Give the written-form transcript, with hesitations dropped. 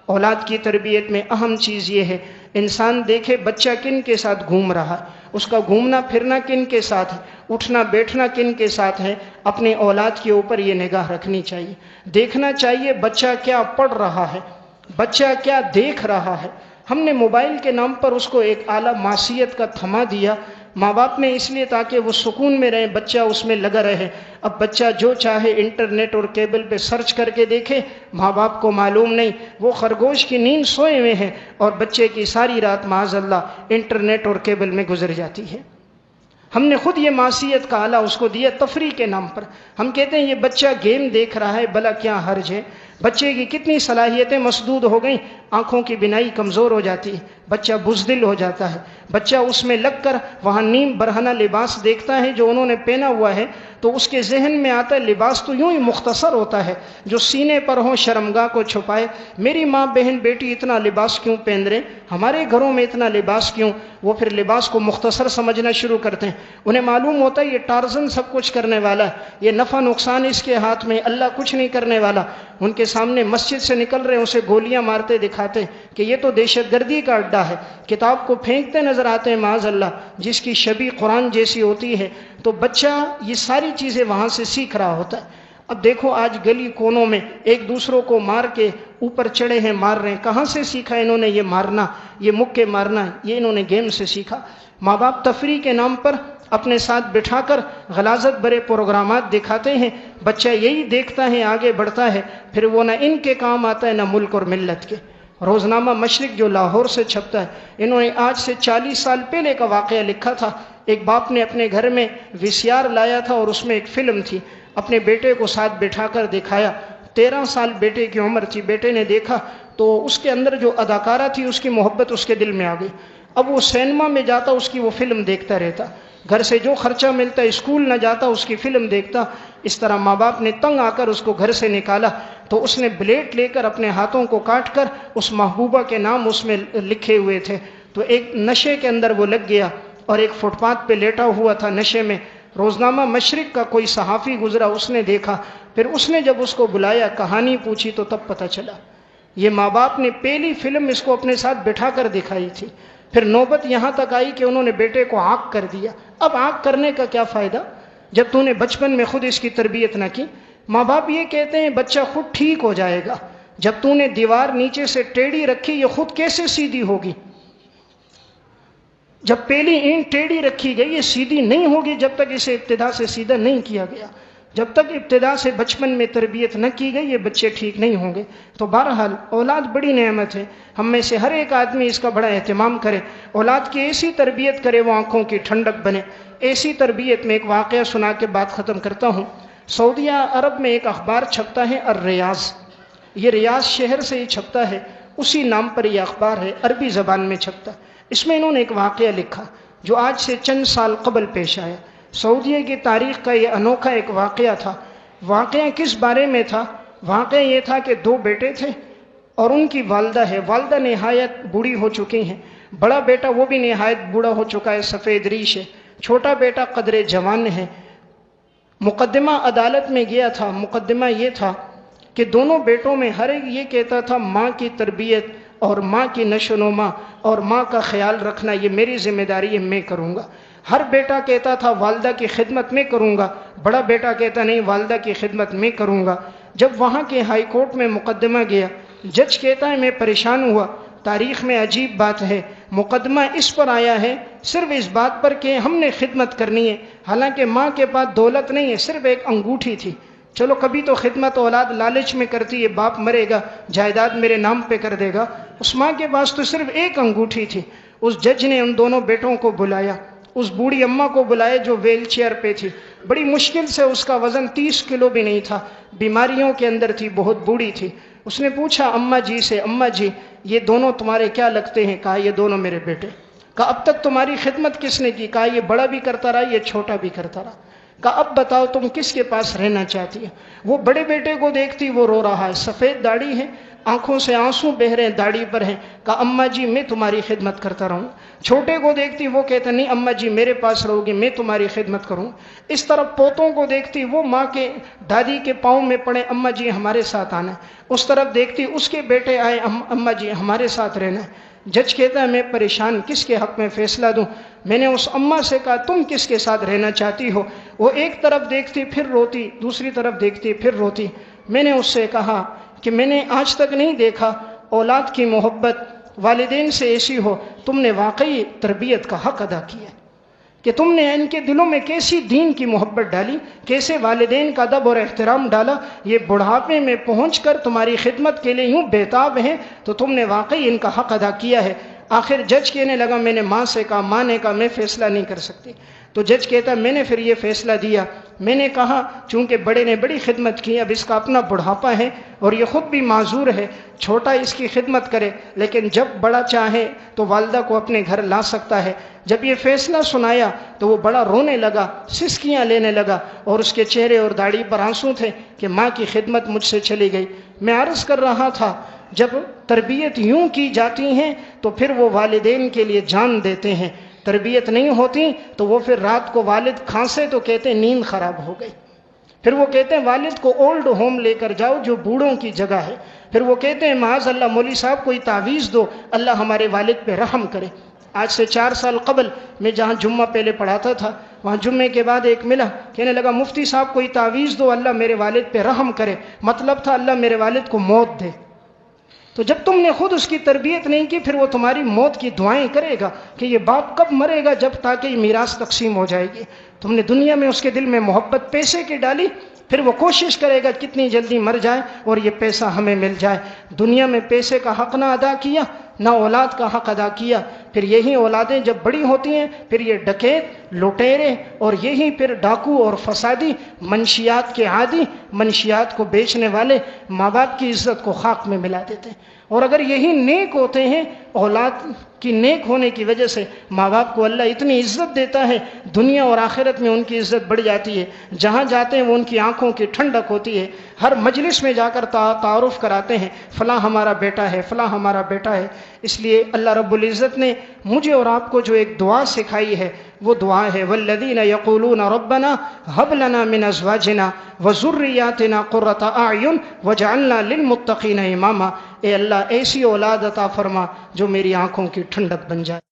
اولاد کی تربیت میں اہم چیز یہ ہے، انسان دیکھے بچہ کن کے ساتھ گھوم رہا ہے، اس کا گھومنا پھرنا کن کے ساتھ ہے، اٹھنا بیٹھنا کن کے ساتھ ہے، اپنے اولاد کے اوپر یہ نگاہ رکھنی چاہیے۔ دیکھنا چاہیے بچہ کیا پڑھ رہا ہے، بچہ کیا دیکھ رہا ہے۔ ہم نے موبائل کے نام پر اس کو ایک اعلیٰ معصیت کا تھما دیا، ماں باپ نے اس لیے تاکہ وہ سکون میں رہے، بچہ اس میں لگا رہے۔ اب بچہ جو چاہے انٹرنیٹ اور کیبل پہ سرچ کر کے دیکھے، ماں باپ کو معلوم نہیں، وہ خرگوش کی نیند سوئے ہوئے ہیں اور بچے کی ساری رات معاذ اللہ انٹرنیٹ اور کیبل میں گزر جاتی ہے۔ ہم نے خود یہ معصیت کا آلہ اس کو دیا تفریح کے نام پر۔ ہم کہتے ہیں یہ بچہ گیم دیکھ رہا ہے، بھلا کیا حرج ہے؟ بچے کی کتنی صلاحیتیں مسدود ہو گئیں، آنکھوں کی بینائی کمزور ہو جاتی ہے، بچہ بزدل ہو جاتا ہے، بچہ اس میں لگ کر وہاں نیم برہنہ لباس دیکھتا ہے جو انہوں نے پہنا ہوا ہے، تو اس کے ذہن میں آتا ہے لباس تو یوں ہی مختصر ہوتا ہے، جو سینے پر ہو شرمگاہ کو چھپائے۔ میری ماں بہن بیٹی اتنا لباس کیوں پہن رہے، ہمارے گھروں میں اتنا لباس کیوں؟ وہ پھر لباس کو مختصر سمجھنا شروع کرتے ہیں۔ انہیں معلوم ہوتا ہے یہ ٹارزن سب کچھ کرنے والا ہے، یہ نفع نقصان اس کے ہاتھ میں، اللہ کچھ نہیں کرنے والا۔ ان کے سامنے مسجد سے نکل رہے ہیں، اسے گولیاں مارتے دکھاتے ہیں کہ یہ تو دہشت گردی کا اڈا ہے، کتاب کو پھینکتے نظر آتے ہیں معاذ اللہ، جس کی شبیہ قرآن جیسی ہوتی ہے۔ تو بچہ یہ ساری چیزیں وہاں سے سیکھ رہا ہوتا ہے۔ اب دیکھو آج گلی کونوں میں ایک دوسروں کو مار کے اوپر چڑھے ہیں، مار رہے ہیں۔ کہاں سے سیکھا انہوں نے یہ مارنا، یہ مکے مارنا؟ یہ انہوں نے گیم سے سیکھا۔ ماں باپ تفریح کے نام پر اپنے ساتھ بٹھا کر غلاظت برے پروگرامات دکھاتے ہیں، بچہ یہی دیکھتا ہے، آگے بڑھتا ہے، پھر وہ نہ ان کے کام آتا ہے نہ ملک اور ملت کے۔ روزنامہ مشرق جو لاہور سے چھپتا ہے، انہوں نے آج سے 40 سال پہلے کا واقعہ لکھا تھا۔ ایک باپ نے اپنے گھر میں VCR لایا تھا اور اس میں ایک فلم تھی، اپنے بیٹے کو ساتھ بٹھا کر دکھایا۔ 13 سال بیٹے کی عمر تھی، بیٹے نے دیکھا تو اس کے اندر جو اداکارہ تھی اس کی محبت اس کے دل میں آ گئی۔ اب وہ سینما میں جاتا، اس کی وہ فلم دیکھتا رہتا، گھر سے جو خرچہ ملتا اسکول نہ جاتا، اس کی فلم دیکھتا۔ اس طرح ماں باپ نے تنگ آ کر اس کو گھر سے نکالا تو اس نے بلیڈ لے کر اپنے ہاتھوں کو کاٹ کر اس محبوبہ کے نام اس میں لکھے ہوئے تھے، تو ایک نشے کے اندر وہ لگ گیا اور ایک فٹ پاتھ پہ لیٹا ہوا تھا نشے میں۔ روزنامہ مشرق کا کوئی صحافی گزرا، اس نے دیکھا، پھر اس نے جب اس کو بلایا، کہانی پوچھی تو تب پتہ چلا یہ ماں باپ نے پہلی فلم اس کو اپنے ساتھ بٹھا کر دکھائی تھی۔ پھر نوبت یہاں تک آئی کہ انہوں نے بیٹے کو عاق کر دیا۔ اب عاق کرنے کا کیا فائدہ جب تو نے بچپن میں خود اس کی تربیت نہ کی؟ ماں باپ یہ کہتے ہیں بچہ خود ٹھیک ہو جائے گا، جب تو نے دیوار نیچے سے ٹیڑھی رکھی یہ خود کیسے سیدھی ہوگی؟ جب پہلی اینٹ ٹیڑھی رکھی گئی یہ سیدھی نہیں ہوگی جب تک اسے ابتدا سے سیدھا نہیں کیا گیا۔ جب تک ابتدا سے بچپن میں تربیت نہ کی گئی یہ بچے ٹھیک نہیں ہوں گے۔ تو بہرحال اولاد بڑی نعمت ہے، ہم میں سے ہر ایک آدمی اس کا بڑا اہتمام کرے، اولاد کی ایسی تربیت کرے وہ آنکھوں کی ٹھنڈک بنے۔ ایسی تربیت میں ایک واقعہ سنا کے بات ختم کرتا ہوں۔ سعودیہ عرب میں ایک اخبار چھپتا ہے الریاض، یہ ریاض شہر سے ہی چھپتا ہے، اسی نام پر یہ اخبار ہے، عربی زبان میں چھپتا ہے۔ اس میں انہوں نے ایک واقعہ لکھا جو آج سے چند سال قبل پیش آیا۔ سعودیہ کی تاریخ کا یہ انوکھا ایک واقعہ تھا۔ واقعہ کس بارے میں تھا؟ واقعہ یہ تھا کہ دو بیٹے تھے اور ان کی والدہ ہے، والدہ نہایت بوڑھی ہو چکی ہیں، بڑا بیٹا وہ بھی نہایت بوڑھا ہو چکا ہے، سفید ریش ہے، چھوٹا بیٹا قدرے جوان ہے۔ مقدمہ عدالت میں گیا تھا، مقدمہ یہ تھا کہ دونوں بیٹوں میں ہر ایک یہ کہتا تھا ماں کی تربیت اور ماں کی نشو و نما اور ماں کا خیال رکھنا یہ میری ذمہ داری ہے، میں کروں گا۔ ہر بیٹا کہتا تھا والدہ کی خدمت میں کروں گا، بڑا بیٹا کہتا نہیں والدہ کی خدمت میں کروں گا۔ جب وہاں کے ہائی کورٹ میں مقدمہ گیا، جج کہتا ہے میں پریشان ہوا، تاریخ میں عجیب بات ہے، مقدمہ اس پر آیا ہے صرف اس بات پر کہ ہم نے خدمت کرنی ہے، حالانکہ ماں کے پاس دولت نہیں ہے، صرف ایک انگوٹھی تھی۔ چلو کبھی تو خدمت اولاد لالچ میں کرتی ہے، باپ مرے گا جائیداد میرے نام پہ کر دے گا، اس ماں کے پاس تو صرف ایک انگوٹھی تھی۔ اس جج نے ان دونوں بیٹوں کو بلایا، اس بوڑھی اماں کو بلایا جو ویل چیئر پہ تھی، بڑی مشکل سے اس کا وزن 30 کلو بھی نہیں تھا، بیماریوں کے اندر تھی، بہت بوڑھی تھی۔ اس نے پوچھا اماں جی سے، اماں جی یہ دونوں تمہارے کیا لگتے ہیں؟ کہا یہ دونوں میرے بیٹے۔ کہا اب تک تمہاری خدمت کس نے کی؟ کہا یہ بڑا بھی کرتا رہا، یہ چھوٹا بھی کرتا رہا۔ کہا اب بتاؤ تم کس کے پاس رہنا چاہتی ہے؟ وہ بڑے بیٹے کو دیکھتی وہ رو رہا ہے، سفید داڑھی ہے، آنکھوں سے آنسو بہ رہے ہیں، داڑھی پر ہیں۔ کہا اماں جی میں تمہاری خدمت کرتا رہوں۔ چھوٹے کو دیکھتی وہ کہتا نہیں اماں جی میرے پاس رہو گی، میں تمہاری خدمت کروں۔ اس طرف پوتوں کو دیکھتی وہ ماں کے دادی کے پاؤں میں پڑے، اماں جی ہمارے ساتھ آنا ہے۔ اس طرف دیکھتی اس کے بیٹے آئے، اماں جی ہمارے ساتھ رہنا ہے۔ جج کہتا ہے میں پریشان کس کے حق میں فیصلہ دوں؟ میں نے اس اماں سے کہا تم کس کے ساتھ رہنا چاہتی ہو؟ وہ ایک طرف دیکھتی پھر روتی، دوسری طرف دیکھتی پھر روتی۔ میں نے اس سے کہا کہ میں نے آج تک نہیں دیکھا اولاد کی محبت والدین سے ایسی ہو، تم نے واقعی تربیت کا حق ادا کیا کہ تم نے ان کے دلوں میں کیسی دین کی محبت ڈالی، کیسے والدین کا ادب اور احترام ڈالا، یہ بڑھاپے میں پہنچ کر تمہاری خدمت کے لیے یوں بےتاب ہیں، تو تم نے واقعی ان کا حق ادا کیا ہے۔ آخر جج کہنے لگا میں نے ماں سے کہا، ماں نے کہا میں فیصلہ نہیں کر سکتی۔ تو جج کہتا میں نے پھر یہ فیصلہ دیا، میں نے کہا چونکہ بڑے نے بڑی خدمت کی، اب اس کا اپنا بڑھاپا ہے اور یہ خود بھی معذور ہے، چھوٹا اس کی خدمت کرے، لیکن جب بڑا چاہے تو والدہ کو اپنے گھر لا سکتا ہے۔ جب یہ فیصلہ سنایا تو وہ بڑا رونے لگا، سسکیاں لینے لگا، اور اس کے چہرے اور داڑھی پر آنسو تھے کہ ماں کی خدمت مجھ سے چلی گئی۔ میں عرض کر رہا تھا جب تربیت یوں کی جاتی ہیں تو پھر وہ والدین کے لیے جان دیتے ہیں، تربیت نہیں ہوتی تو وہ پھر رات کو والد کھانسے تو کہتے ہیں نیند خراب ہو گئی، پھر وہ کہتے ہیں والد کو اولڈ ہوم لے کر جاؤ جو بوڑھوں کی جگہ ہے، پھر وہ کہتے ہیں معاذ اللہ مولوی صاحب کوئی تعویذ دو اللہ ہمارے والد پہ رحم کرے۔ آج سے 4 سال قبل میں جہاں جمعہ پہلے پڑھاتا تھا وہاں جمعے کے بعد ایک ملا، کہنے لگا مفتی صاحب کوئی تعویذ دو اللہ میرے والد پہ رحم کرے، مطلب تھا اللہ میرے والد کو موت دے۔ تو جب تم نے خود اس کی تربیت نہیں کی پھر وہ تمہاری موت کی دعائیں کرے گا کہ یہ باپ کب مرے گا، جب تاکہ یہ میراث تقسیم ہو جائے گی۔ تم نے دنیا میں اس کے دل میں محبت پیسے کی ڈالی، پھر وہ کوشش کرے گا کتنی جلدی مر جائے اور یہ پیسہ ہمیں مل جائے۔ دنیا میں پیسے کا حق نہ ادا کیا، نہ اولاد کا حق ادا کیا، پھر یہی اولادیں جب بڑی ہوتی ہیں پھر یہ ڈکیت، لٹیرے اور یہی پھر ڈاکو اور فسادی، منشیات کے عادی، منشیات کو بیچنے والے ماں باپ کی عزت کو خاک میں ملا دیتے ہیں۔ اور اگر یہی نیک ہوتے ہیں، اولاد کی نیک ہونے کی وجہ سے ماں باپ کو اللہ اتنی عزت دیتا ہے، دنیا اور آخرت میں ان کی عزت بڑھ جاتی ہے، جہاں جاتے ہیں وہ ان کی آنکھوں کی ٹھنڈک ہوتی ہے، ہر مجلس میں جا کر تعارف کراتے ہیں فلاں ہمارا بیٹا ہے، فلاں ہمارا بیٹا ہے۔ اس لیے اللہ رب العزت نے مجھے اور آپ کو جو ایک دعا سکھائی ہے وہ دعا ہے والذین یقولون ربنا هب لنا من ازواجنا وذریاتنا قرۃ اعین واجعلنا للمتقین اماما۔ اے اللہ ایسی اولاد عطا فرما جو میری آنکھوں کی ٹھنڈک بن جائے۔